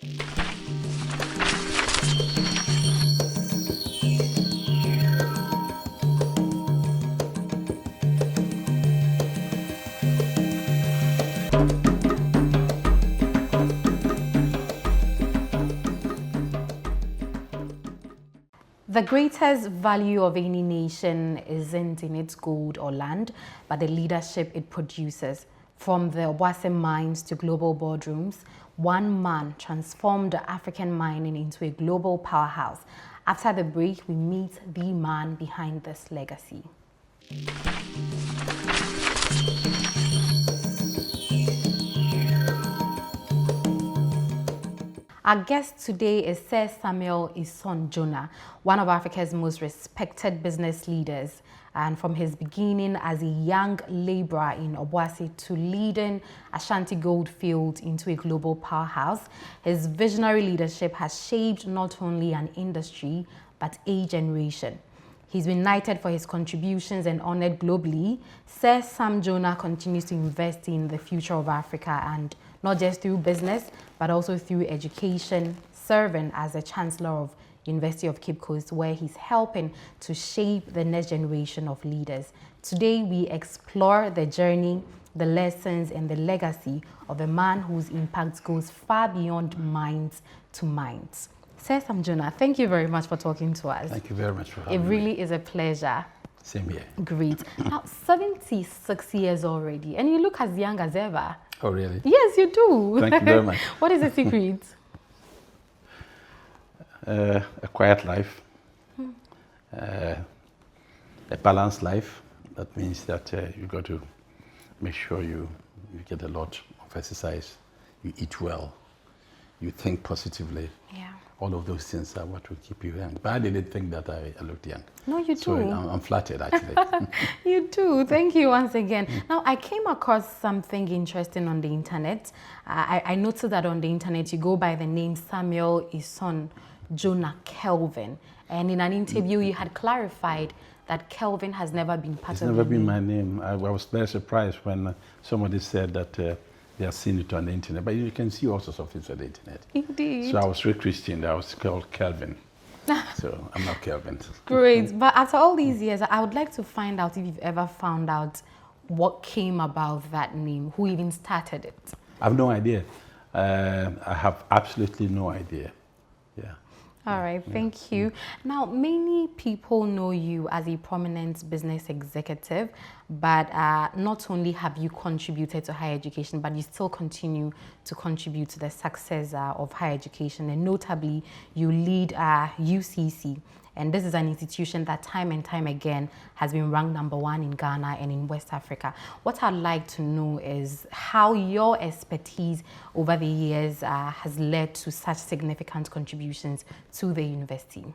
The greatest value of any nation isn't in its gold or land, but the leadership it produces. From the Obuasi mines to global boardrooms, one man transformed African mining into a global powerhouse. After the break, we meet the man behind this legacy. Our guest today is Sir Sam Jonah, one of Africa's most respected business leaders. And from his beginning as a young laborer in Obuasi to leading Ashanti Goldfields into a global powerhouse, his visionary leadership has shaped not only an industry, but a generation. He's been knighted for his contributions and honored globally. Sir Sam Jonah continues to invest in the future of Africa, and not just through business, but also through education, serving as the Chancellor of University of Cape Coast, where he's helping to shape the next generation of leaders. Today, we explore the journey, the lessons, and the legacy of a man whose impact goes far beyond minds to minds. Sir Sam Jonah, thank you very much for talking to us. Thank you very much for having me. It really is a pleasure. Same here. Great. Now, 76 years already, and you look as young as ever. Oh, really? Yes, you do. Thank you very much. What is the secret? A quiet life, a balanced life. That means that you got to make sure you get a lot of exercise, you eat well, you think positively. Yeah. All of those things are what will keep you young. But I didn't think that I looked young. No, you so do. I'm flattered, actually. You do. Thank you once again. Now, I came across something interesting on the internet. I noticed that on the internet, you go by the name Samuel Jonah Kelvin. And in an interview, you had clarified that Kelvin has never been part It's of never the been name. my name. I was very surprised when somebody said that they have seen it on the internet. But you can see all sorts of things on the internet. Indeed. So I was re-christened. I was called Kelvin. So I'm not Kelvin. Great. But after all these years, I would like to find out if you've ever found out what came about that name, who even started it. I have no idea. I have absolutely no idea. Yeah. All right, thank you. Now, many people know you as a prominent business executive, but not only have you contributed to higher education, but you still continue to contribute to the success of higher education. And notably, you lead UCC. And this is an institution that time and time again has been ranked #1 in Ghana and in West Africa. What I'd like to know is how your expertise over the years has led to such significant contributions to the university.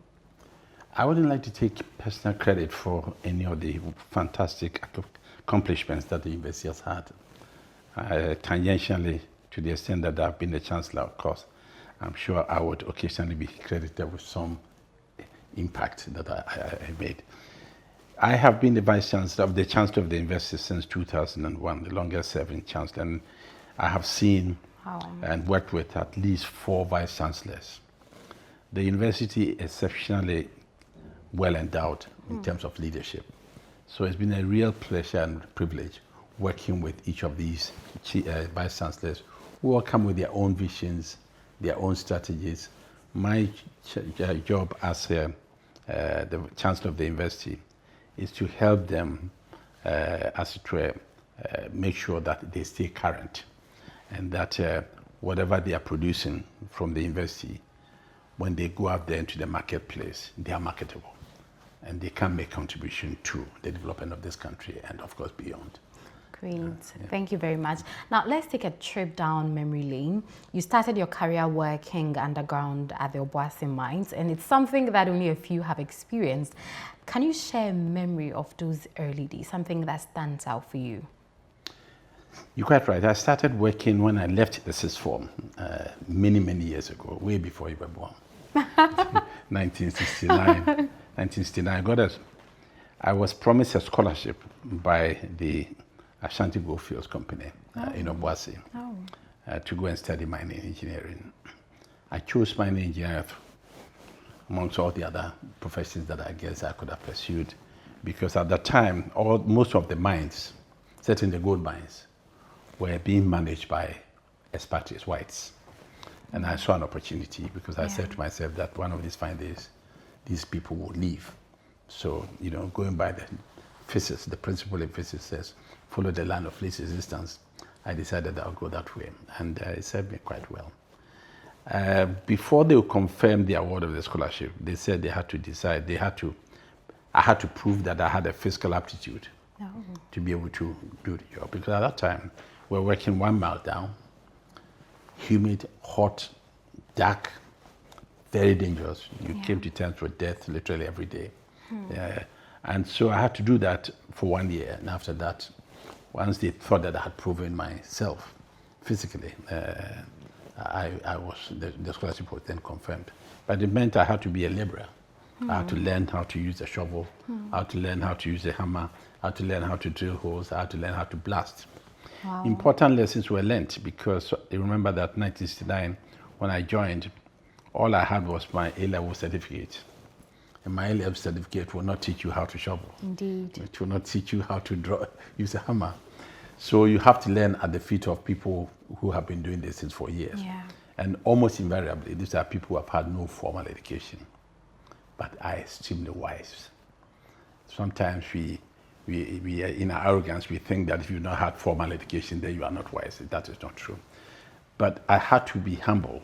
I wouldn't like to take personal credit for any of the fantastic accomplishments that the university has had. Tangentially, to the extent that I've been the chancellor, of course, I'm sure I would occasionally be credited with some impact that I made. I have been the vice chancellor of the university since 2001, the longest serving chancellor, and I have seen and worked with at least 4 vice chancellors. The university is exceptionally well endowed in terms of leadership. So it's been a real pleasure and privilege working with each of these vice chancellors who all come with their own visions, their own strategies. My job as the chancellor of the university is to help them, as it were, make sure that they stay current and that whatever they are producing from the university, when they go out there into the marketplace, they are marketable and they can make contribution to the development of this country and, of course, beyond. Great. Thank you very much. Now, let's take a trip down memory lane. You started your career working underground at the Obuasi mines, and it's something that only a few have experienced. Can you share a memory of those early days, something that stands out for you? You're quite right. I started working when I left the sixth form many, many years ago, way before you were born. 1969. 1969. I was promised a scholarship by the Ashanti Goldfields company in Obuasi to go and study mining engineering. I chose mining engineering amongst all the other professions that I guess I could have pursued, because at that time, most of the mines, certainly the gold mines, were being managed by expatriates, whites. And I saw an opportunity because I said to myself that one of these fine days, these people will leave. So, going by the physics, the principle in physics says, follow the line of least resistance, I decided I'll go that way. And it served me quite well. Before they confirmed the award of the scholarship, they said they had to decide, I had to prove that I had a physical aptitude to be able to do the job. Because at that time, we were working 1 mile down, humid, hot, dark, very dangerous. You came to terms with death literally every day. And so I had to do that for 1 year. And after that, once they thought that I had proven myself physically, the scholarship was then confirmed. But it meant I had to be a laborer. I had to learn how to use a shovel, I had to learn how to use a hammer, I had to learn how to drill holes, I had to learn how to blast. Wow. Important lessons were learned, because you remember that 1969, when I joined, all I had was my A-level certificate. And my A-level certificate will not teach you how to shovel. Indeed. It will not teach you how to use a hammer. So you have to learn at the feet of people who have been doing this things for years. Yeah. And almost invariably, these are people who have had no formal education, but are extremely wise. Sometimes we in our arrogance, we think that if you've not had formal education, then you are not wise. That is not true. But I had to be humble,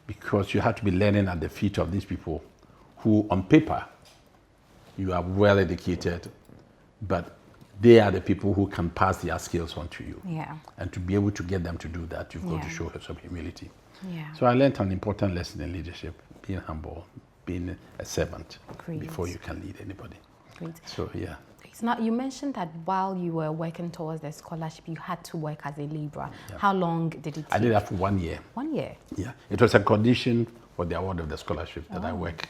because you had to be learning at the feet of these people who, on paper, you are well educated, but they are the people who can pass their skills on to you. Yeah. And to be able to get them to do that, you've got to show some humility. Yeah. So I learned an important lesson in leadership: being humble, being a servant. Great. Before you can lead anybody. Great. So yeah. Now, you mentioned that while you were working towards the scholarship, you had to work as a laborer. How long did it take? I did that for 1 year. 1 year? Yeah. It was a condition for the award of the scholarship that I work.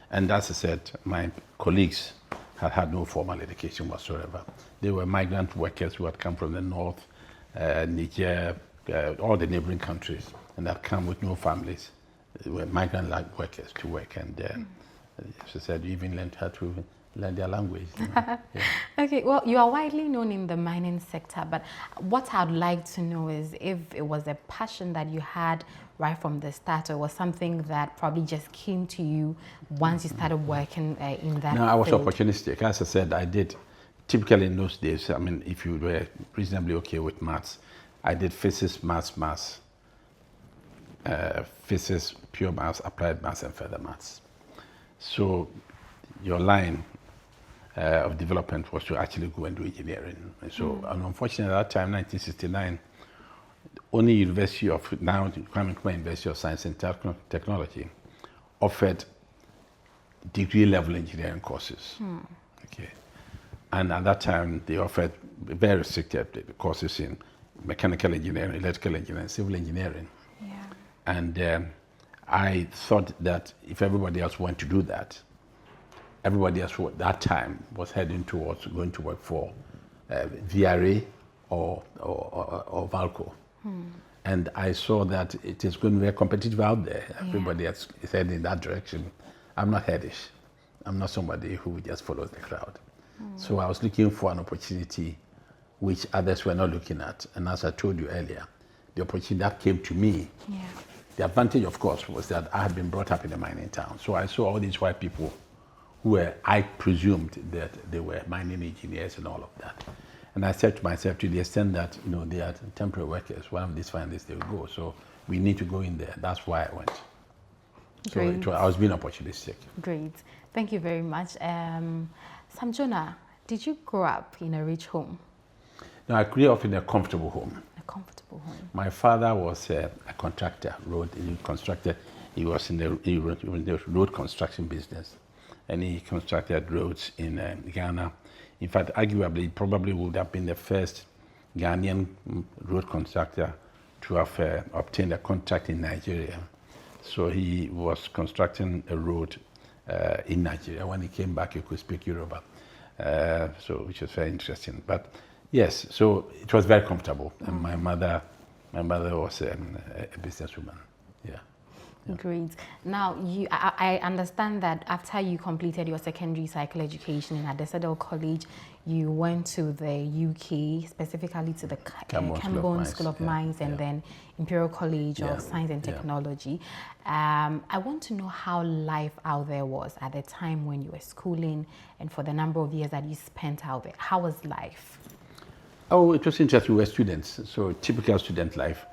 And as I said, my colleagues had no formal education whatsoever. They were migrant workers who had come from the north, Niger, all the neighboring countries, and had come with no families. They were migrant workers to work. And as I said, you even learned how to learn their language. Yeah. Okay, well, you are widely known in the mining sector, but what I'd like to know is if it was a passion that you had right from the start, or it was something that probably just came to you once you started working in that No, I was field. opportunistic. As I said, I did, typically in those days, I mean, if you were reasonably okay with maths, I did physics, maths, physics, pure maths, applied maths, and further maths. So your line of development was to actually go and do engineering. And so, and unfortunately, at that time, 1969, only University of, now Kwame Nkrumah University of Science and Technology offered degree level engineering courses. Okay. And at that time, they offered very restricted courses in mechanical engineering, electrical engineering, civil engineering. Yeah. And I thought that if everybody else wanted to do that, everybody else at that time was heading towards going to work for VRA or Valco. And I saw that it is going to be very competitive out there. Everybody is heading in that direction. I'm not headish. I'm not somebody who just follows the crowd. So I was looking for an opportunity which others were not looking at. And as I told you earlier, the opportunity that came to me, the advantage, of course, was that I had been brought up in a mining town. So I saw all these white people who were, I presumed that they were mining engineers and all of that. And I said to myself, to the extent that, they are temporary workers, one of these fine days they will go. So we need to go in there. That's why I went. So I was being opportunistic. Great. Thank you very much. Sam Jonah, did you grow up in a rich home? No, I grew up in a comfortable home. A comfortable home. My father was a contractor, constructor. He was in the road construction business. And he constructed roads in Ghana. In fact, arguably, he probably would have been the first Ghanaian road constructor to have obtained a contract in Nigeria. So he was constructing a road in Nigeria. When he came back, he could speak Yoruba, which was very interesting. But yes, so it was very comfortable. And my mother was a businesswoman. Yeah. Yeah. Great. Now, I understand that after you completed your secondary cycle education in Adesadel College, you went to the UK, specifically to the Cameroon School of Mines, and then Imperial College of Science and Technology. I want to know how life out there was at the time when you were schooling and for the number of years that you spent out there. How was life? Oh, it was interesting. We were students, so typical student life.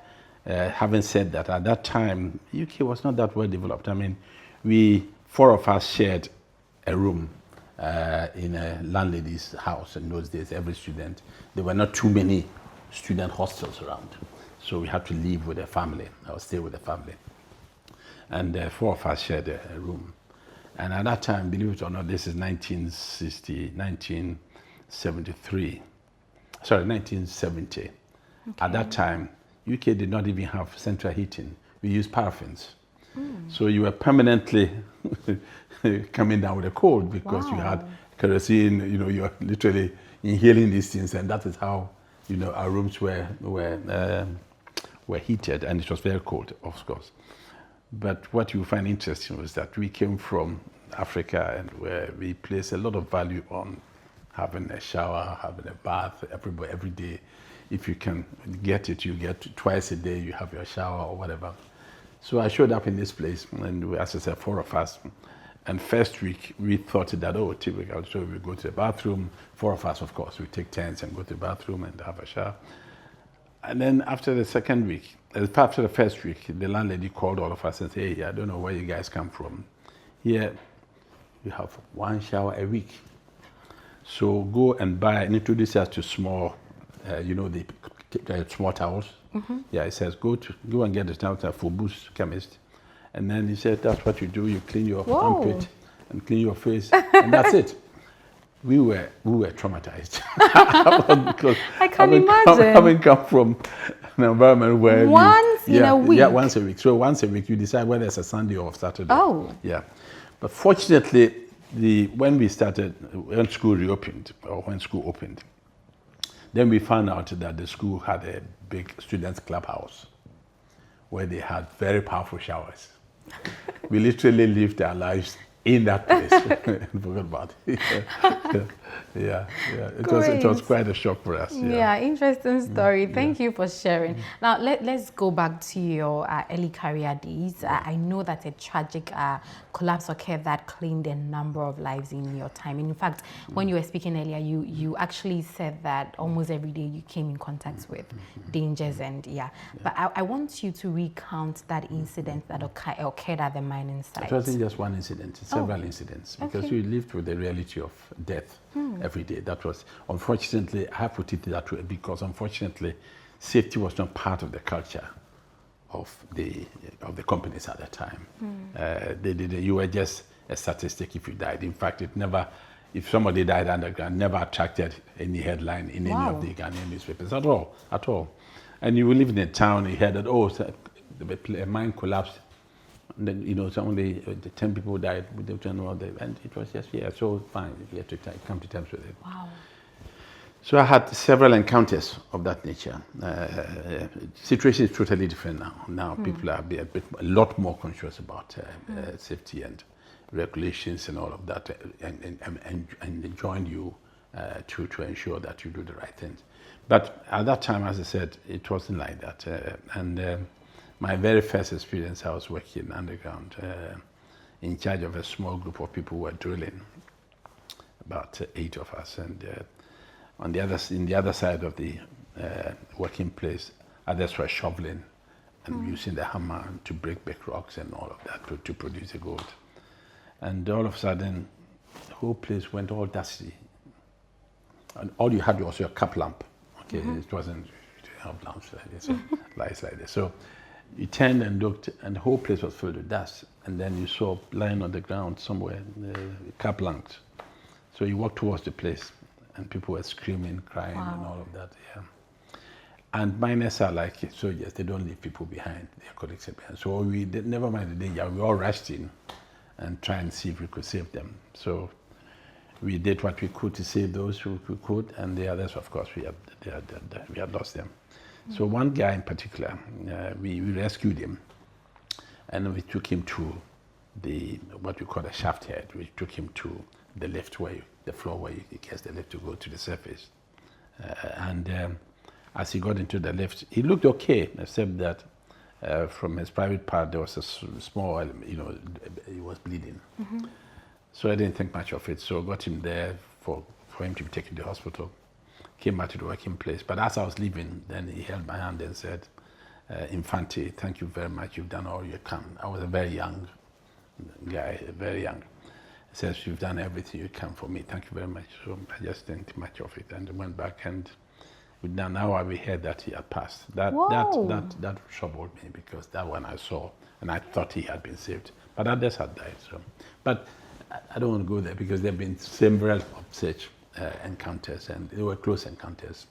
Having said that, at that time, UK was not that well developed. I mean, four of us shared a room in a landlady's house in those days, every student. There were not too many student hostels around, so we had to live with a family, or stay with a family. And four of us shared a room. And at that time, believe it or not, this is 1970. Okay. At that time, UK did not even have central heating. We used paraffins. So you were permanently coming down with a cold because you had kerosene, you're literally inhaling these things, and that is how, our rooms were heated, and it was very cold, of course. But what you find interesting was that we came from Africa, and where we place a lot of value on having a shower, having a bath every day. If you can get it, you get twice a day, you have your shower or whatever. So I showed up in this place, and as I said, four of us. And first week, we thought that, typical. So we go to the bathroom, four of us, of course, we take turns and go to the bathroom and have a shower. And then after the second week, after the first week, the landlady called all of us and said, hey, I don't know where you guys come from. Here, you have one shower a week. So go and buy and introduce us to small, the small towels. Yeah, it says go and get the towels at Obuasi chemist. And then he said, that's what you do. You clean your armpit and clean your face, and that's it. We were traumatized. Because I can imagine. Having come from an environment where once in a week. Yeah, once a week. So once a week, you decide whether it's a Sunday or Saturday. Oh. Yeah. But fortunately, when school reopened, or when school opened, then we found out that the school had a big students' clubhouse where they had very powerful showers. We literally lived our lives in that place. Forgot about it. Yeah. It was quite a shock for us. Yeah, interesting story. Thank you for sharing. Now let's go back to your early career days. I know that a tragic collapse occurred that claimed a number of lives in your time. In fact, when you were speaking earlier, you actually said that almost every day you came in contact with dangers But I want you to recount that incident that occurred at the mining site. It wasn't just one incident, several incidents, because we lived with the reality of death every day. That was, unfortunately, I have put it that way because unfortunately, safety was not part of the culture of the companies at the time. You were just a statistic if you died. In fact, if somebody died underground, never attracted any headline in any of the Ghanaian newspapers at all. And you live in a town, you heard that, a mine collapsed. And then, only the 10 people died, and it was just, so fine, you had to come to terms with it. Wow. So I had several encounters of that nature. Situation is totally different now. Now people are a lot more conscious about safety and regulations and all of that, and join you to ensure that you do the right things. But at that time, as I said, it wasn't like that. My very first experience, I was working underground in charge of a small group of people who were drilling, about 8 of us. And in the other side of the working place, others were shoveling and using the hammer to break big rocks and all of that to produce the gold. And all of a sudden, the whole place went all dusty. And all you had was your cup lamp. Okay, it wasn't, you didn't have lamps like this, lights like this. So you turned and looked, and the whole place was filled with dust. And then you saw lying on the ground somewhere, cap lamps. So you walked towards the place, and people were screaming, crying, and all of that. Yeah. And miners are like soldiers; they don't leave people behind. Their colleagues are behind. So never mind the danger. We all rushed in and tried and see if we could save them. So we did what we could to save those who we could, and the others, of course, we had lost them. So one guy in particular, we rescued him. and we took him to what we call the shaft head. We took him to the lift the floor where he gets the lift to go to the surface. And as he got into the lift, he looked okay, except that from his private part there was a small, he was bleeding. So I didn't think much of it. So I got him there for him to be taken to the hospital. Came back to the working place. But as I was leaving, then he held my hand and said, Infante, thank you very much. You've done all you can. I was a very young guy, very young. He says, you've done everything you can for me. Thank you very much. So I just didn't think much of it and went back, and now we heard that he had passed. That troubled me, because that one I saw and I thought he had been saved. But others had died. So, but I don't want to go there, because there have been several of such encounters, and they were close encounters.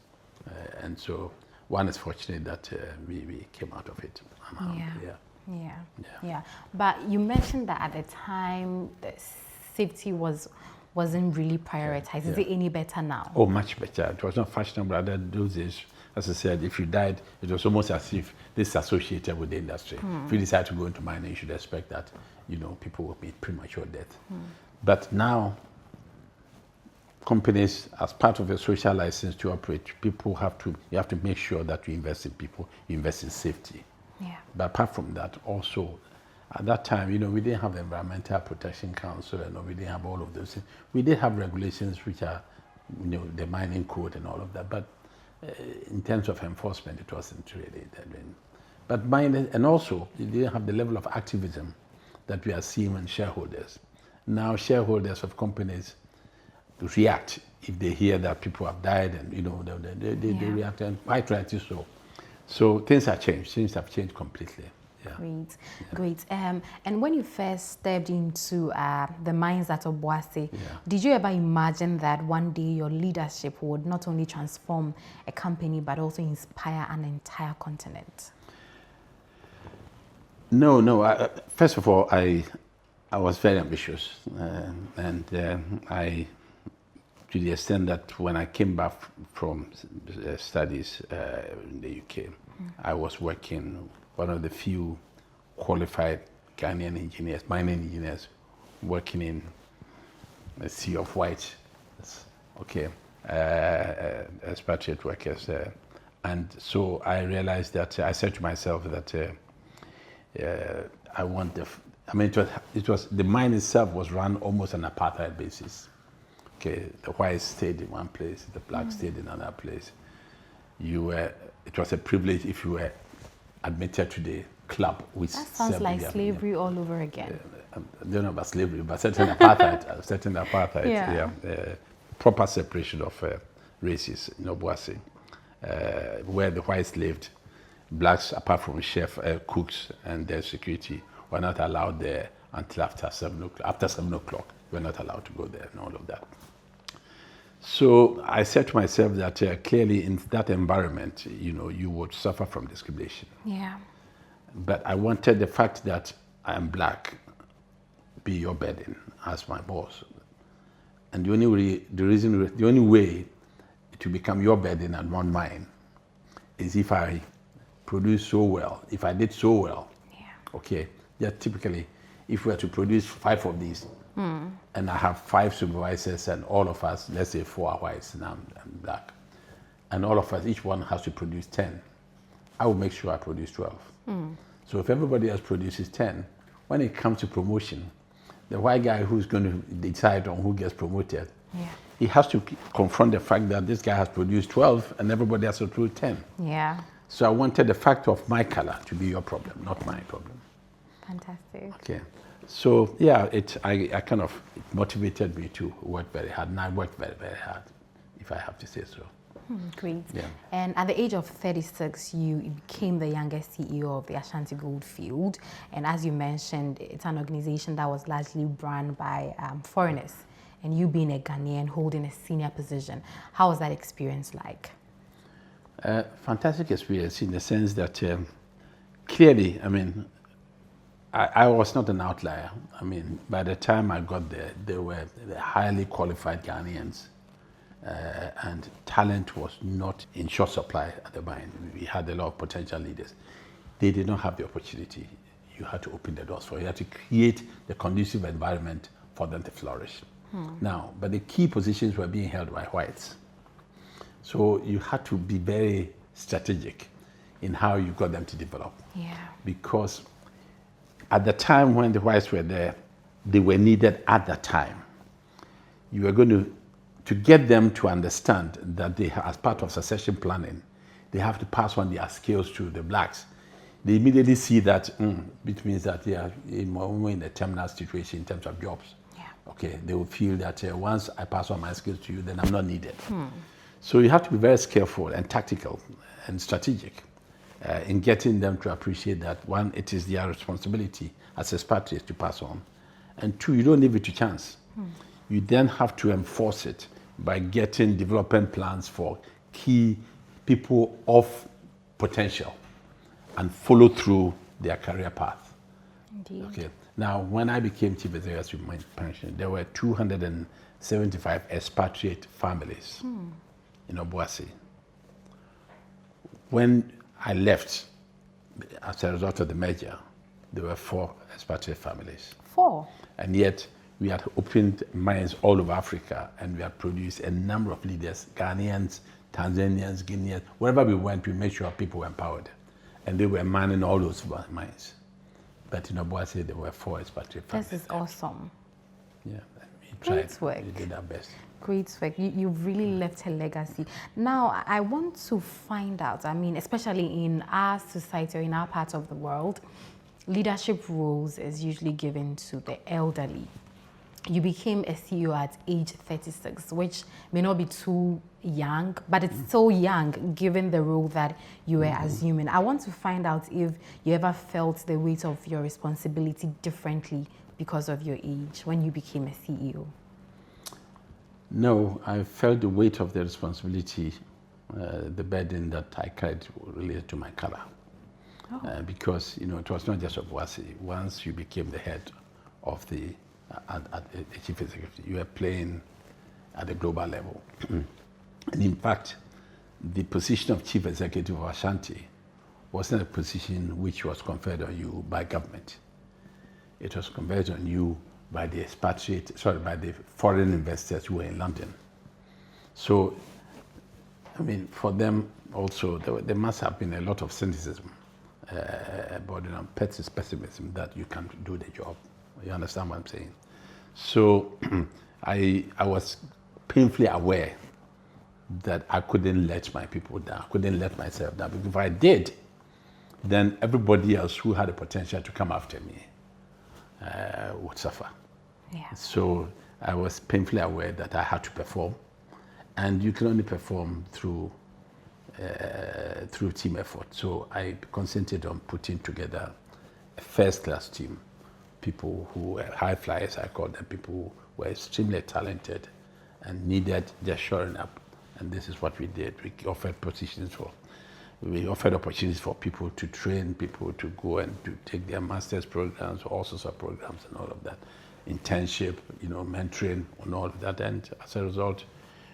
And so one is fortunate that we came out of it. Yeah. But you mentioned that at the time, the safety wasn't really prioritized. Is it any better now? Oh, much better. It was not fashionable at those days. As I said, if you died, it was almost as if this is associated with the industry. If you decide to go into mining, you should expect that, people will meet premature death. But now, companies, as part of a social license to operate, you have to make sure that you invest in people, you invest in safety. Yeah. But apart from that, also, at that time, we didn't have the Environmental Protection Council, and we didn't have all of those things. We did have regulations which are, the mining code and all of that, but in terms of enforcement, it wasn't really that. But mining, and also, you didn't have the level of activism that we are seeing in shareholders. Now, shareholders of companies react if they hear that people have died, and they react, and quite rightly so. So things have changed. Things have changed completely. Yeah. Great. And when you first stepped into the mines at Obuasi, did you ever imagine that one day your leadership would not only transform a company but also inspire an entire continent? No. First of all, I was very ambitious, and I, to the extent that when I came back from studies in the UK, I was working, one of the few qualified Ghanaian engineers, mining engineers, working in a sea of white, expatriate workers. And so I realized that, I said to myself that I want it was the mine itself was run almost on an apartheid basis. Okay, the whites stayed in one place, the blacks stayed in another place. It was a privilege if you were admitted to the club. Which that sounds like slavery all over again. I don't know about slavery, but certain apartheid, proper separation of races in Obuasi, where the whites lived. Blacks, apart from chef, cooks, and their security, were not allowed there until after 7 o'clock. After 7 o'clock, we were not allowed to go there and all of that. So I said to myself that clearly in that environment, you would suffer from discrimination. Yeah. But I wanted the fact that I am black be your burden as my boss. And the only way to become your burden and not mine is if I produce so well, if I did so well. Yeah. Okay. Yeah, typically, if we were to produce 5 of these, and I have 5 supervisors, and all of us, let's say 4 are whites and I'm black, and all of us, each one has to produce 10, I will make sure I produce 12. So if everybody else produces 10, when it comes to promotion, the white guy who's going to decide on who gets promoted, he has to confront the fact that this guy has produced 12 and everybody has to produce 10. Yeah. So I wanted the fact of my color to be your problem, not my problem. Fantastic. Okay. So yeah, it motivated me to work very hard, and I worked very, very hard, if I have to say so. Great. Yeah. And at the age of 36, you became the youngest CEO of the Ashanti Goldfields. And as you mentioned, it's an organization that was largely run by foreigners. And you being a Ghanaian holding a senior position, how was that experience like? Fantastic experience in the sense that clearly, I was not an outlier. By the time I got there, they were highly qualified Ghanaians, and talent was not in short supply at the mine. We had a lot of potential leaders. They did not have the opportunity. you had to open the doors for. You had to create the conducive environment for them to flourish. Now, but the key positions were being held by whites. So you had to be very strategic in how you got them to develop. Yeah. Because at the time when the whites were there, they were needed at that time. You were going to get them to understand that they, as part of succession planning, they have to pass on their skills to the blacks. They immediately see that, which means that they are in a terminal situation in terms of jobs. Yeah. Okay, they will feel that once I pass on my skills to you, then I'm not needed. So you have to be very skillful and tactical and strategic in getting them to appreciate that, one, it is their responsibility as expatriates to pass on, and two, you don't leave it to chance. You then have to enforce it by getting development plans for key people of potential and follow through their career path. Indeed. Okay. Now, when I became chief executive of my pension, there were 275 expatriate families in Obuasi. When I left, as a result of the merger, there were 4 expatriate families. 4? And yet, we had opened mines all over Africa, and we had produced a number of leaders, Ghanaians, Tanzanians, Guineans. Wherever we went, we made sure people were empowered. And they were manning all those mines. But in Obuasi, there were 4 expatriate families. This is awesome. Yeah, we Great tried. work. We did our best. Great work. You've really left a legacy. Now, I want to find out, I mean, especially in our society or in our part of the world, leadership roles is usually given to the elderly. You became a CEO at age 36, which may not be too young, but it's so young given the role that you were assuming. I want to find out if you ever felt the weight of your responsibility differently because of your age when you became a CEO. No, I felt the weight of the responsibility, the burden that I carried related to my color. Because, it was not just Obuasi. Once you became the head of the chief executive, you were playing at a global level. And in fact, the position of chief executive of Ashanti wasn't a position which was conferred on you by government. It was conferred on you by the by the foreign investors who were in London. So, I mean, for them also, there must have been a lot of cynicism, about pessimism that you can't do the job. You understand what I'm saying? So, I was painfully aware that I couldn't let my people down. I couldn't let myself down. Because if I did, then everybody else who had the potential to come after me would suffer. Yeah. So I was painfully aware that I had to perform, and you can only perform through team effort. So I concentrated on putting together a first-class team, people who were high flyers, I call them, people who were extremely talented and needed just shoring up. And this is what we did. We offered opportunities for people to train, people to go and to take their master's programs, all sorts of programs and all of that. Internship, mentoring and all of that. And as a result,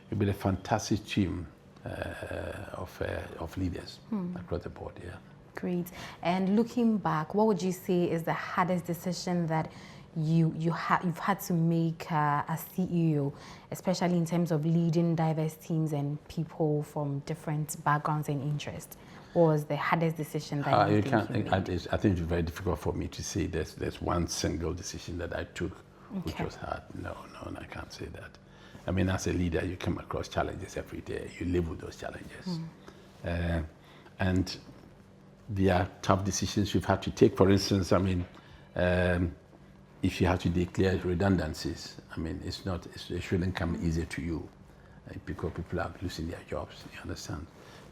we built a fantastic team of leaders across the board, yeah. Great. And looking back, what would you say is the hardest decision that you've had to make as CEO, especially in terms of leading diverse teams and people from different backgrounds and interests? What was the hardest decision that you made? I think it's very difficult for me to say there's one single decision that I took which was hard. No, I can't say that. I mean, as a leader, you come across challenges every day. You live with those challenges. And there are tough decisions you've had to take. For instance, I mean, if you have to declare redundancies, I mean, it shouldn't come easy to you because people are losing their jobs, you understand?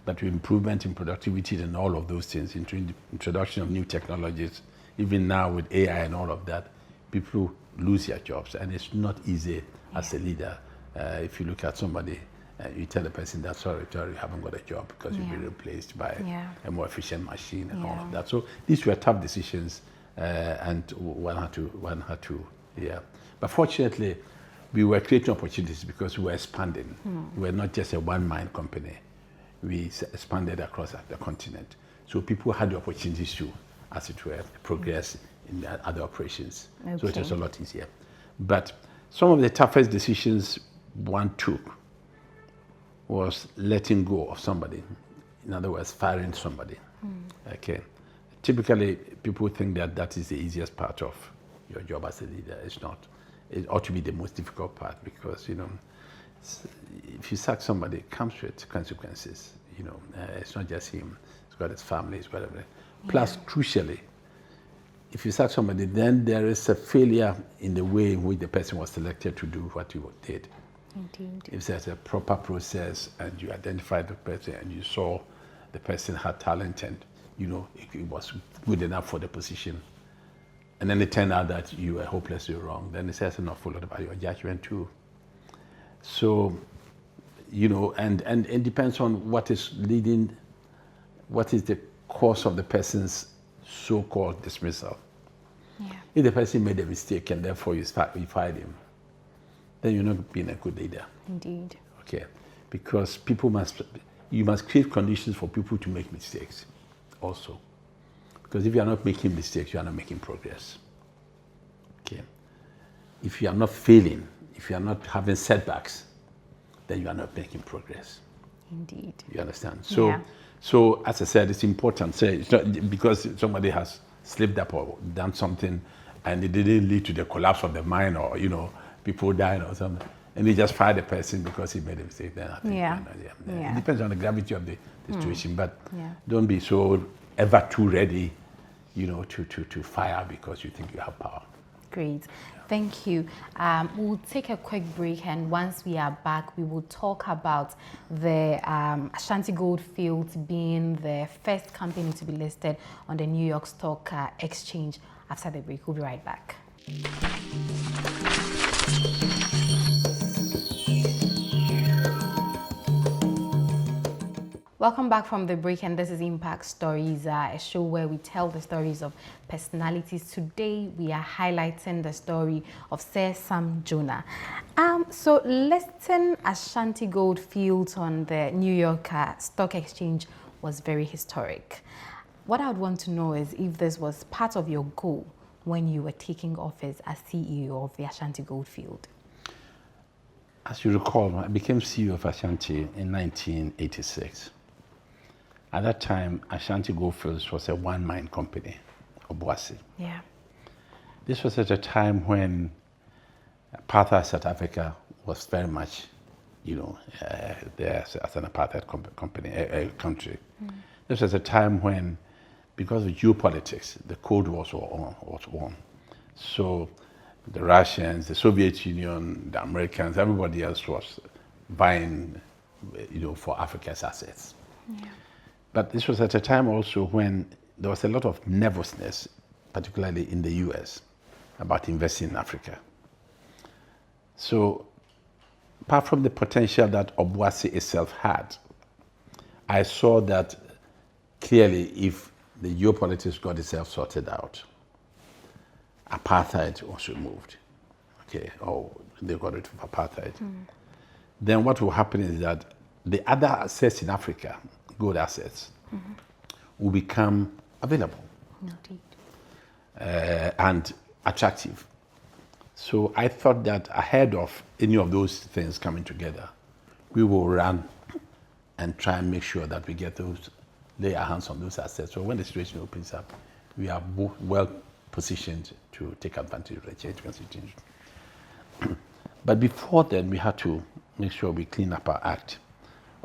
But with improvement in productivity and all of those things, introduction of new technologies, even now with AI and all of that, people lose their jobs, and it's not easy as a leader. If you look at somebody, you tell the person that, sorry, you haven't got a job because you'll be replaced by a more efficient machine and all of that. So these were tough decisions, and one had to. But fortunately, we were creating opportunities because we were expanding. We were not just a one-man company. We expanded across the continent. So people had the opportunities to as it were, progress in the other operations. So it Okay. was a lot easier. But some of the toughest decisions one took was letting go of somebody. In other words, firing somebody. Okay. Typically, people think that that is the easiest part of your job as a leader. It's not. It ought to be the most difficult part because, if you sack somebody, it comes with consequences. It's not just him. It's got his family, it's whatever. Plus, crucially, if you sack somebody, then there is a failure in the way in which the person was selected to do what you did. Indeed. If there's a proper process and you identified the person and you saw the person had talent and it was good enough for the position, and then it turned out that you were hopelessly wrong, then it says an awful lot about your judgment too. So, and it depends on what is leading, what is the cause of the person's so-called dismissal. Yeah. If the person made a mistake and therefore you fired him, then you're not being a good leader. Indeed. Okay, because you must create conditions for people to make mistakes also. Because if you are not making mistakes, you are not making progress. Okay. If you are not failing, if you are not having setbacks, then you are not making progress. Indeed. You understand? Yeah. So as I said, it's important. Say it's not because somebody has slipped up or done something and it didn't lead to the collapse of the mine or, people dying or something. And you just fire the person because he made a mistake. Then I think, Yeah. It depends on the gravity of the situation, but Yeah. don't be so ever too ready, to fire because you think you have power. Great. Thank you. We'll take a quick break, and once we are back, we will talk about the Ashanti Goldfields being the first company to be listed on the New York Stock Exchange. After the break, we'll be right back. Welcome back from the break, and this is Impact Stories, a show where we tell the stories of personalities. Today, we are highlighting the story of Sir Sam Jonah. So listing Ashanti Goldfields on the New York Stock Exchange was very historic. What I would want to know is if this was part of your goal when you were taking office as CEO of the Ashanti Goldfield. As you recall, I became CEO of Ashanti in 1986. At that time, Ashanti Goldfields was a one-mine company, Obuasi. Yeah. This was at a time when apartheid South Africa was very much, there as an apartheid country. This was a time when, because of geopolitics, the Cold War was on. So the Russians, the Soviet Union, the Americans, everybody else was vying, for Africa's assets. Yeah. But this was at a time also when there was a lot of nervousness, particularly in the US, about investing in Africa. So, apart from the potential that Obuasi itself had, I saw that clearly if the geopolitics got itself sorted out, apartheid was removed, they got rid of apartheid, then what will happen is that the other assets in Africa, good assets, will become available and attractive. So I thought that ahead of any of those things coming together, we will run and try and make sure that we lay our hands on those assets. So when the situation opens up, we are well positioned to take advantage of the change constitution. But before then, we had to make sure we clean up our act.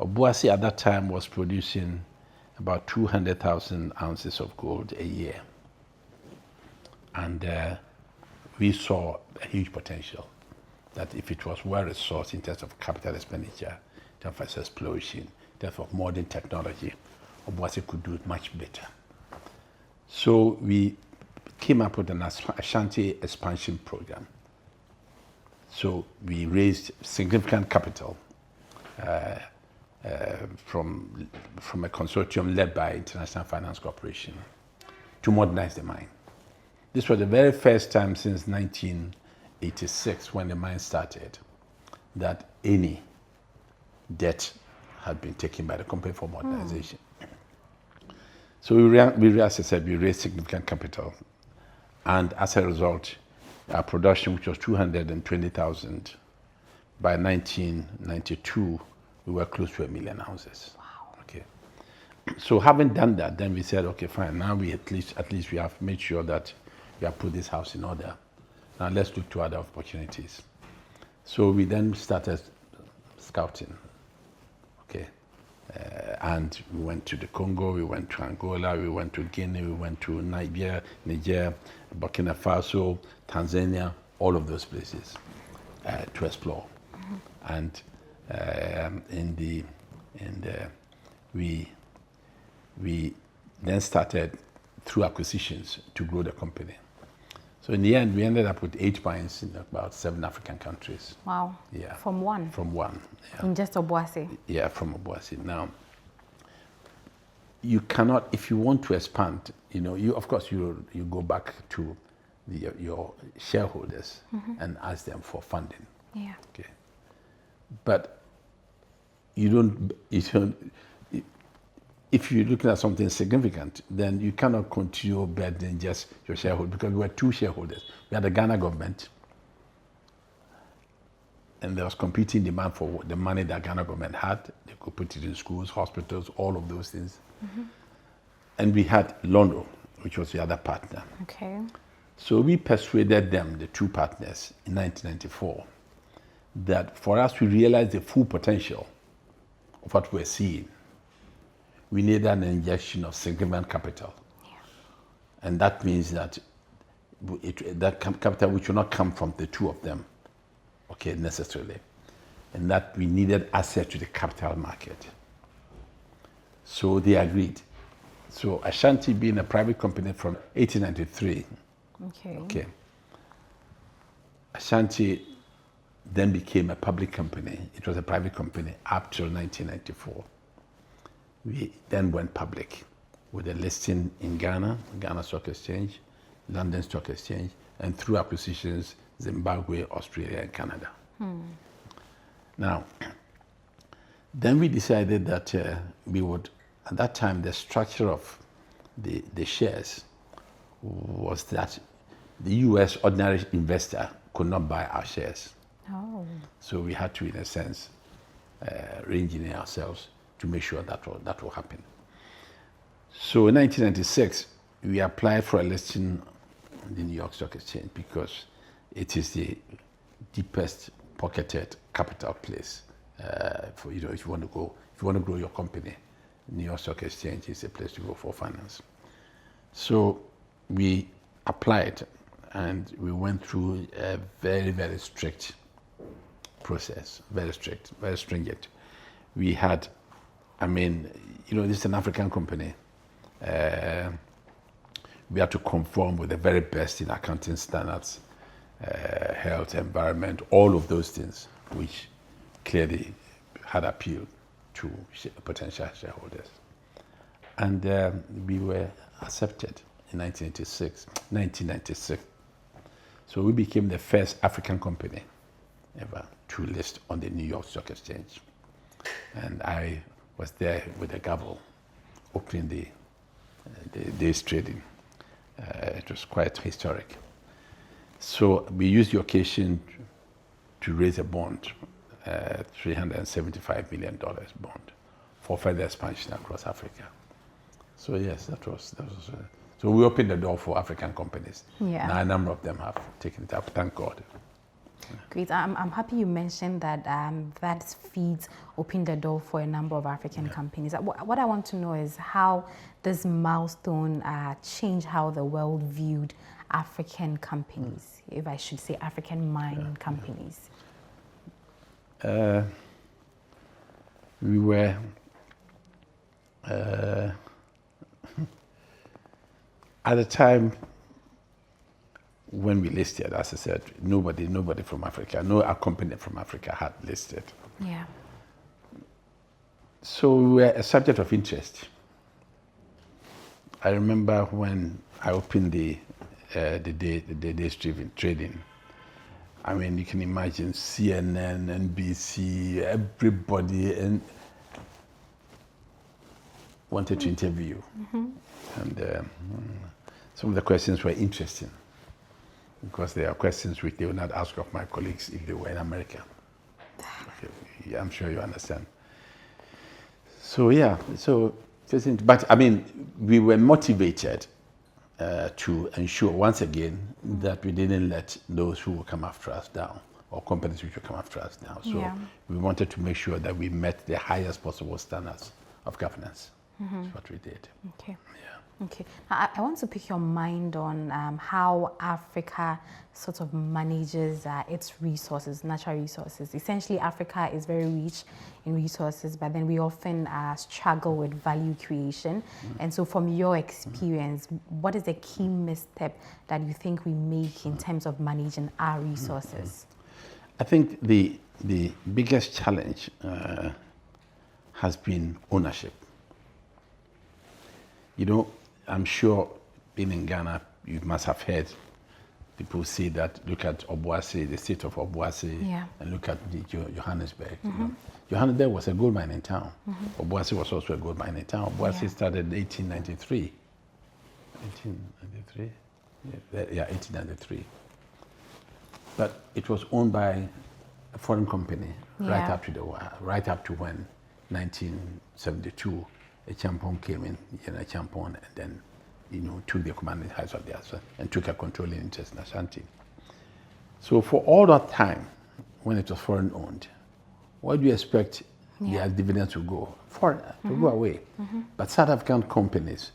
Obuasi at that time was producing about 200,000 ounces of gold a year. And we saw a huge potential that if it was well resourced in terms of capital expenditure, in terms of exploration, in terms of modern technology, Obuasi could do it much better. So we came up with an Ashanti expansion program. So we raised significant capital from a consortium led by International Finance Corporation to modernize the mine. This was the very first time since 1986, when the mine started, that any debt had been taken by the company for modernization. So as I said, we raised significant capital. And as a result, our production, which was 220,000, by 1992, we were close to 1 million ounces. Wow. Okay. So having done that, then we said, okay, fine. Now we at least we have made sure that we have put this house in order. Now let's look to other opportunities. So we then started scouting. Okay. And we went to the Congo, we went to Angola, we went to Guinea, we went to Niger, Burkina Faso, Tanzania, all of those places to explore. And we then started through acquisitions to grow the company. So in the end, we ended up with 8 mines in about 7 African countries. Wow. Yeah. From one? From one. Yeah. In just Obuasi? Yeah, from Obuasi. Now, you cannot, if you want to expand, of course, you go back to your shareholders and ask them for funding. Yeah. Okay. But you don't, if you're looking at something significant, then you cannot continue burdening just your shareholders, because we were 2 shareholders. We had the Ghana government, and there was competing demand for the money that Ghana government had. They could put it in schools, hospitals, all of those things. And we had London, which was the other partner. Okay. So we persuaded them, the 2 partners, in 1994, that for us to realize the full potential of what we're seeing, we need an injection of significant capital. Yeah. And that means that that capital which will not come from the 2 of them, okay, necessarily. And that we needed access to the capital market. So they agreed. So Ashanti, being a private company from 1893, okay, Ashanti then became a public company. It was a private company up till 1994. We then went public with a listing in Ghana Stock Exchange, London Stock Exchange, and through acquisitions, Zimbabwe, Australia, and Canada. Now, then we decided that we would, at that time, the structure of the shares was that the US ordinary investor could not buy our shares. Oh. So we had to, in a sense, re-engineer ourselves to make sure that will happen. So in 1996, we applied for a listing on the New York Stock Exchange because it is the deepest pocketed capital place for if you want to grow your company. New York Stock Exchange is a place to go for finance. So we applied, and we went through a very, very strict process, very strict, very stringent. We had, this is an African company. We had to conform with the very best in accounting standards, health, environment, all of those things, which clearly had appeal to potential shareholders. And we were accepted in 1996. So we became the first African company ever to list on the New York Stock Exchange. And I was there with the gavel opening the day's trading. It was quite historic. So we used the occasion to raise a bond, $375 million bond, for further expansion across Africa. So yes, that was so we opened the door for African companies. Yeah. Now a number of them have taken it up, thank God. Great. I'm happy you mentioned that that feeds opened the door for a number of African companies. What I want to know is how this milestone changed how the world viewed African companies, if I should say African mining companies. We were at the time when we listed, as I said, nobody from Africa, no company from Africa had listed. Yeah. So we were a subject of interest. I remember when I opened the day's trading. You can imagine CNN, NBC, everybody, and wanted to interview you. And some of the questions were interesting because they are questions which they would not ask of my colleagues if they were in America. Okay. Yeah, I'm sure you understand. So yeah, but I mean, we were motivated to ensure once again that we didn't let those who will come after us down, or companies which will come after us down. So we wanted to make sure that we met the highest possible standards of governance. That's what we did. Okay. Yeah. Okay. Now, I want to pick your mind on how Africa sort of manages its resources, natural resources. Essentially, Africa is very rich in resources, but then we often struggle with value creation. And so from your experience, what is the key misstep that you think we make in terms of managing our resources? I think the biggest challenge has been ownership. You know, I'm sure being in Ghana, you must have heard people say that, look at Obuasi, the state of Obuasi, and look at Johannesburg. You know. Johannesburg was a gold mining town. Obuasi was also a gold mining town. Obuasi started in 1893. 1893? Yeah, 1893. But it was owned by a foreign company right up to when 1972 a Champon came in, a Champon, and then, took the commanding heights of the Ashanti and took a controlling interest in Ashanti. So for all that time, when it was foreign owned, what do you expect their dividends to go? Foreign, to go away. But South African companies,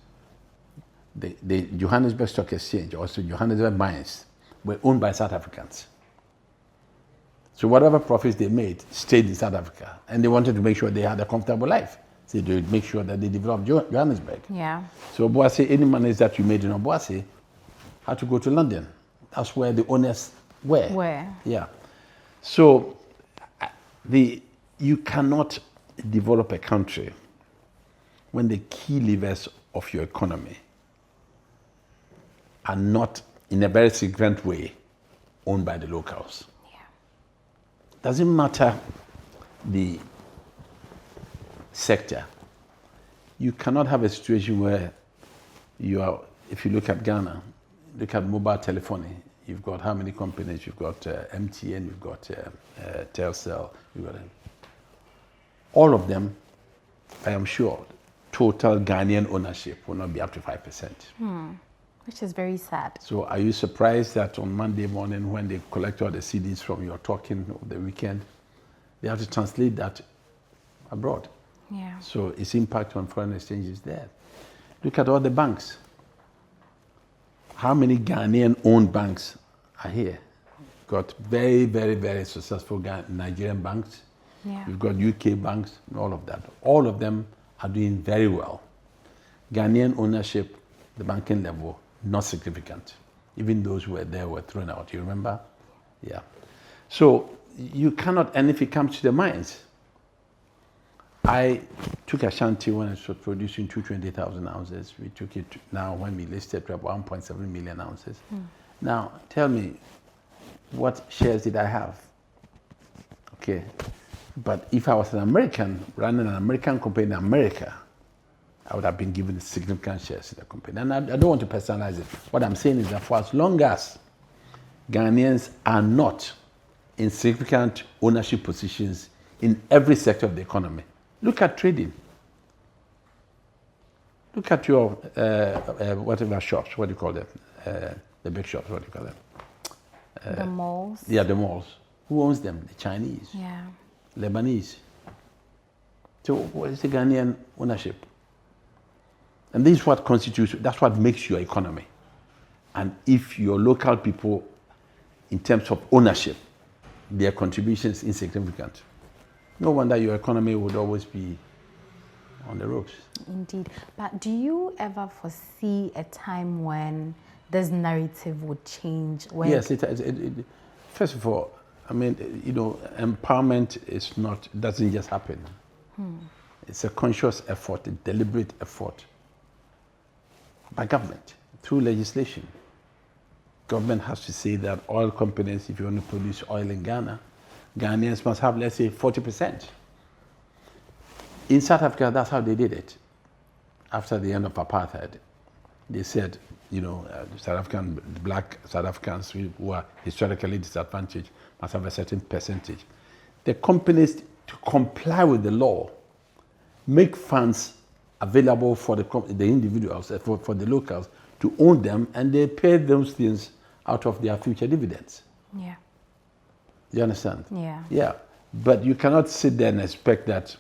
the Johannesburg Stock Exchange, also Johannesburg mines, were owned by South Africans. So whatever profits they made stayed in South Africa, and they wanted to make sure they had a comfortable life. So they would make sure that they developed Johannesburg. Yeah. So Obuasi, any money that you made in Obuasi had to go to London. That's where the owners were. Yeah. So you cannot develop a country when the key levers of your economy are not, in a very significant way, owned by the locals. Yeah. Doesn't matter the sector. You cannot have a situation where if you look at Ghana, look at mobile telephony, you've got how many companies? You've got MTN, you've got Telcel, you've got all of them, I am sure, total Ghanaian ownership will not be up to 5%. Which is very sad. So are you surprised that on Monday morning when they collect all the CDs from your talking over the weekend, they have to translate that abroad? Yeah. So its impact on foreign exchange is there. Look at all the banks. How many Ghanaian-owned banks are here? You've got very, very, very successful Nigerian banks. Yeah. You've got UK banks and all of that. All of them are doing very well. Ghanaian ownership, the banking level, not significant. Even those who were there were thrown out. You remember? Yeah. So you cannot, and if it comes to the mines, I took Ashanti when it was producing 220,000 ounces. We took it now when we listed to about 1.7 million ounces. Now, tell me, what shares did I have? Okay. But if I was an American, running an American company in America, I would have been given significant shares in the company. And I don't want to personalize it. What I'm saying is that for as long as Ghanaians are not in significant ownership positions in every sector of the economy, look at trading. Look at your whatever shops. What do you call them? The big shops. What do you call them? The malls. Yeah, the malls. Who owns them? The Chinese. Yeah. Lebanese. So what is the Ghanaian ownership? And this is what constitutes. That's what makes your economy. And if your local people, in terms of ownership, their contribution is insignificant, no wonder your economy would always be on the ropes. Indeed. But do you ever foresee a time when this narrative would change? When Yes. First of all, I mean, empowerment doesn't just happen. It's a conscious effort, a deliberate effort by government through legislation. Government has to say that oil companies, if you want to produce oil in Ghana, Ghanaians must have, let's say, 40%. In South Africa, that's how they did it. after the end of apartheid, they said, black South Africans who are historically disadvantaged must have a certain percentage. The companies, to comply with the law, make funds available for the individuals, for the locals, to own them, and they pay those things out of their future dividends. Yeah. You understand? Yeah. Yeah. But you cannot sit there and expect that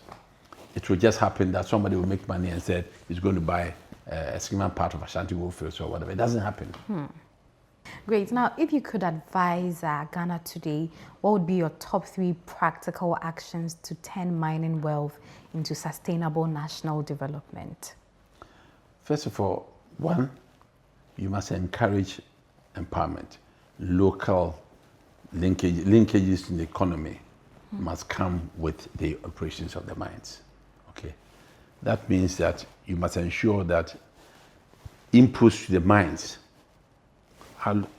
it will just happen that somebody will make money and say he's going to buy a significant part of Ashanti Goldfields or whatever. It doesn't happen. Great. Now, if you could advise Ghana today, what would be your top 3 practical actions to turn mining wealth into sustainable national development? First of all, 1, you must encourage empowerment. Local linkages in the economy must come with the operations of the mines. Okay, that means that you must ensure that inputs to the mines,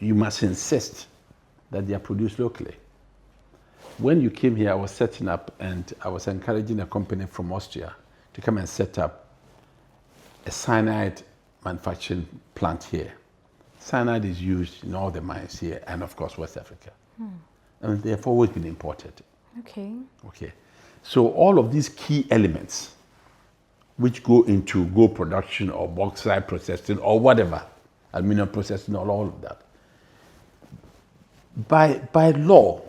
you must insist that they are produced locally. When you came here, I was setting up and I was encouraging a company from Austria to come and set up a cyanide manufacturing plant here. Cyanide is used in all the mines here and of course West Africa. And they have always been imported. Okay. Okay. So all of these key elements which go into gold production or bauxite processing or whatever, aluminum processing or all of that, by law,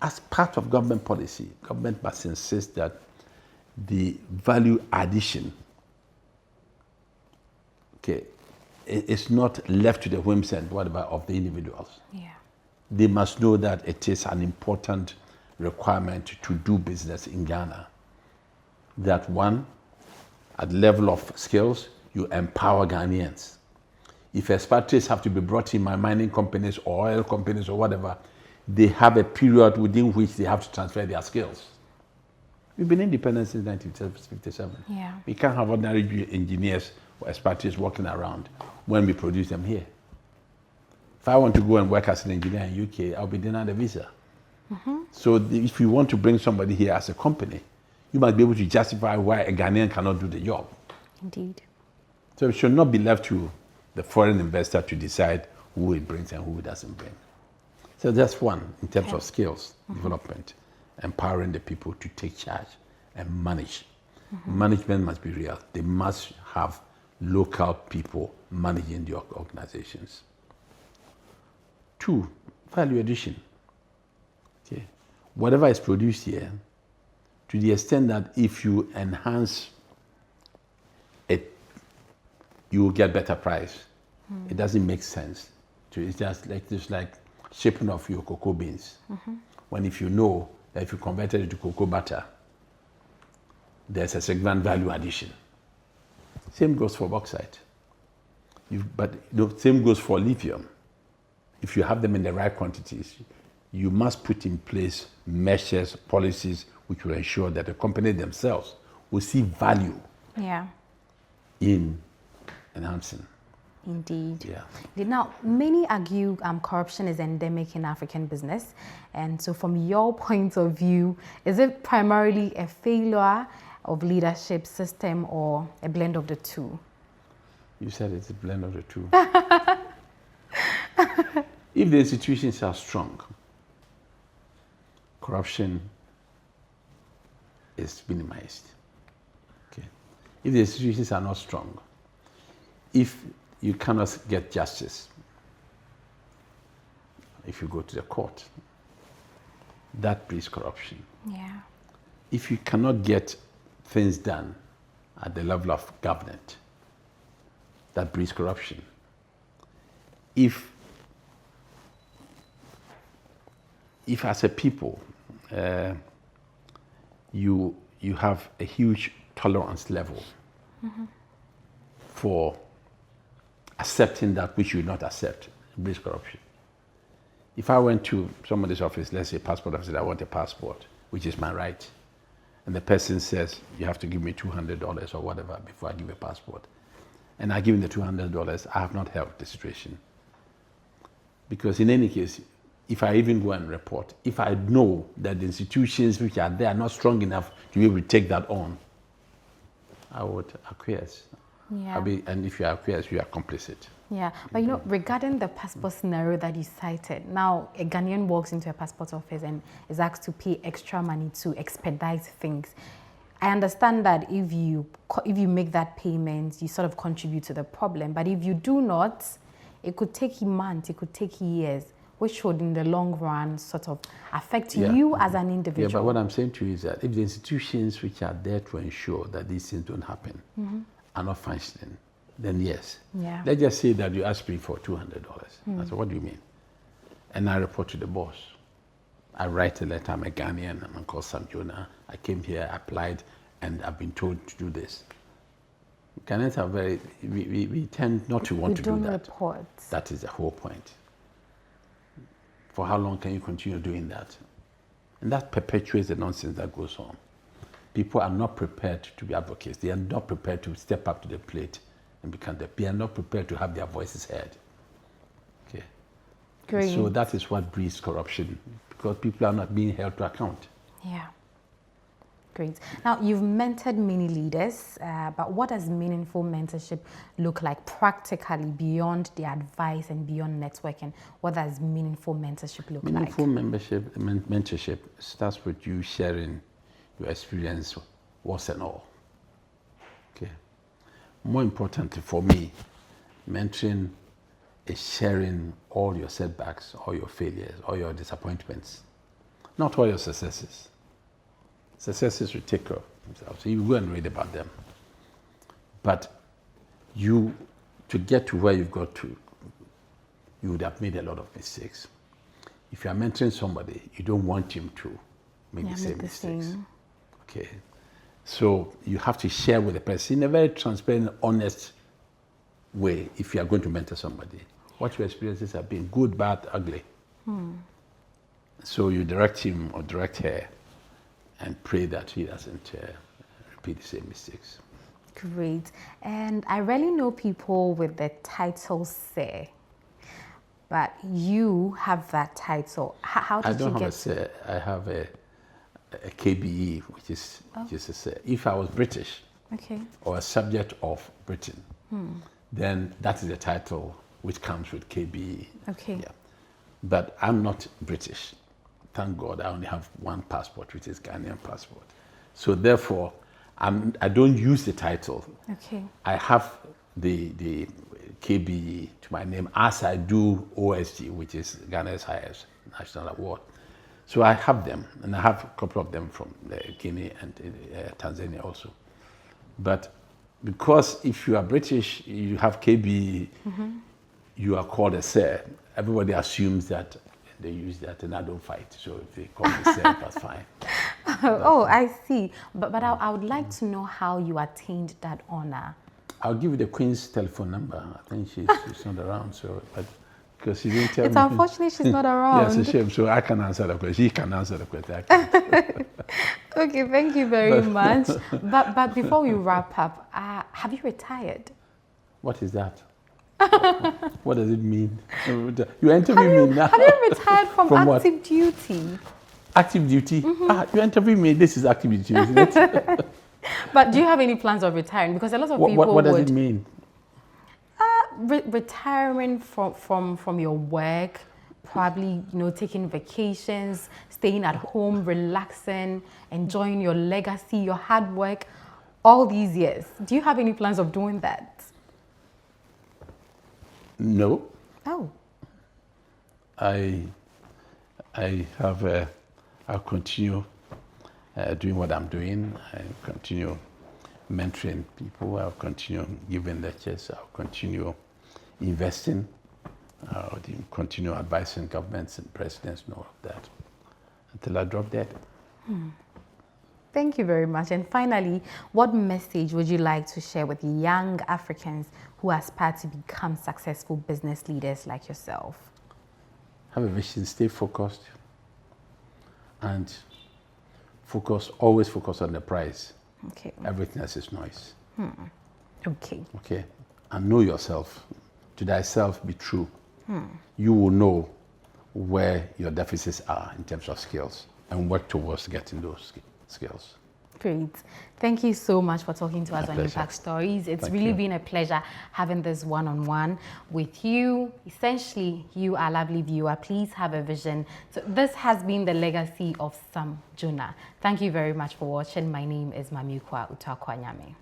as part of government policy, government must insist that the value addition, okay, is not left to the whims and whatever of the individuals. Yeah. They must know that it is an important requirement to do business in Ghana. That 1, at the level of skills, you empower Ghanaians. If expatriates have to be brought in by mining companies or oil companies or whatever, they have a period within which they have to transfer their skills. We've been independent since 1957. Yeah. We can't have ordinary engineers or expatriates walking around when we produce them here. If I want to go and work as an engineer in UK, I'll be denied a visa. So if you want to bring somebody here as a company, you must be able to justify why a Ghanaian cannot do the job. Indeed. So it should not be left to the foreign investor to decide who it brings and who it doesn't bring. So that's 1 in terms of skills development, empowering the people to take charge and manage. Management must be real. They must have local people managing the organizations. 2, value addition. Okay. Whatever is produced here, to the extent that if you enhance it, you will get better price. It doesn't make sense. It's just like shaping of your cocoa beans. When if you know that if you converted it to cocoa butter, there's a significant value addition. Same goes for bauxite. But the same goes for lithium. If you have them in the right quantities, you must put in place measures, policies, which will ensure that the company themselves will see value in enhancing. Indeed. Yeah. Now, many argue corruption is endemic in African business. And so from your point of view, is it primarily a failure of leadership system or a blend of the 2? You said it's a blend of the 2. If the institutions are strong, corruption is minimized. Okay. If the institutions are not strong, if you cannot get justice, if you go to the court, that breeds corruption. Yeah. If you cannot get things done at the level of government, that breeds corruption. If as a people, you have a huge tolerance level for accepting that which you will not accept, it breeds corruption. If I went to somebody's office, let's say passport office, I want a passport, which is my right, and the person says, you have to give me $200 or whatever before I give a passport, and I give him the $200, I have not helped the situation. Because in any case, if I even go and report, if I know that the institutions which are there are not strong enough to be able to take that on, I would acquiesce. Yeah. And if you are acquiesced, you are complicit. Yeah, but you know, regarding the passport scenario that you cited, now a Ghanaian walks into a passport office and is asked to pay extra money to expedite things. I understand that if you make that payment, you sort of contribute to the problem. But if you do not, it could take months, it could take years, which would in the long run sort of affect you as an individual. Yeah, but what I'm saying to you is that if the institutions which are there to ensure that these things don't happen are not functioning, then yes. Yeah. Let's just say that you ask me for $200. I said, what do you mean? And I report to the boss. I write a letter, I'm a Ghanaian, I'm called Sam Jonah. I came here, applied, and I've been told to do this. Ghanaians are we tend not to want to do that. We don't report. That is the whole point. For how long can you continue doing that? And that perpetuates the nonsense that goes on. People are not prepared to be advocates. They are not prepared to step up to the plate and they are not prepared to have their voices heard. Okay. Great. So that is what breeds corruption, because people are not being held to account. Yeah. Great. Now, you've mentored many leaders, but what does meaningful mentorship look like practically beyond the advice and beyond networking? What does meaningful mentorship look Meaningful like? mentorship starts with you sharing your experience, what's and all. Okay. More importantly for me, mentoring is sharing all your setbacks, all your failures, all your disappointments, not all your successes. Successes will take care of themselves, so you go and read about them. But to get to where you've got to, you would have made a lot of mistakes. If you are mentoring somebody, you don't want him to make the same mistakes. Okay. So you have to share with the person in a very transparent, honest way if you are going to mentor somebody. What your experiences have been, good, bad, ugly. So you direct him or direct her and pray that he doesn't repeat the same mistakes. Great. And I rarely know people with the title Sir, but you have that title. How did you get? I don't have a Sir. I have a KBE, which is a Sir. If I was British, or a subject of Britain, then that is the title which comes with KBE. Okay. Yeah. But I'm not British. Thank God, I only have one passport, which is Ghanaian passport. So therefore, I don't use the title. Okay. I have the KBE to my name, as I do OSG, which is Ghana's highest national award. So I have them, and I have a couple of them from Guinea and Tanzania also. But because if you are British, you have KBE, you are called a Sir. Everybody assumes that they use that, and I don't fight. So if they call me Sir, that's fine. Oh, I see. But I would like to know how you attained that honor. I'll give you the Queen's telephone number. I think she's not around, so because she didn't tell me. It's unfortunate she's not around. Yes, it's a shame. So I can answer the question. She can answer the question. Okay, thank you very much. But before we wrap up, have you retired? What is that? What does it mean? You interview me now. Have you retired from active what? duty? Active duty? You interview me. This is active duty, isn't it? But do you have any plans of retiring? Because a lot of people what does it mean? Retiring from your work, probably taking vacations, staying at home, relaxing, enjoying your legacy, your hard work, all these years. Do you have any plans of doing that? No. Oh. I'll continue doing what I'm doing. I'll continue mentoring people. I'll continue giving lectures. I'll continue investing. I'll continue advising governments and presidents and all of that until I drop dead. Thank you very much. And finally, what message would you like to share with young Africans who aspire to become successful business leaders like yourself? Have a vision, stay focused, and always focus on the prize. Okay. Everything else is noise. Okay. Okay. And know yourself. To thyself be true. You will know where your deficits are in terms of skills and work towards getting those skills. Great. Thank you so much for talking to us My on pleasure. Impact Stories. It's Thank really you. been a pleasure having this one-on-one with you. Essentially, you, our lovely viewer, please have a vision. So this has been the legacy of Sam Jonah. Thank you very much for watching. My name is Mamiukwa Utakwanyame.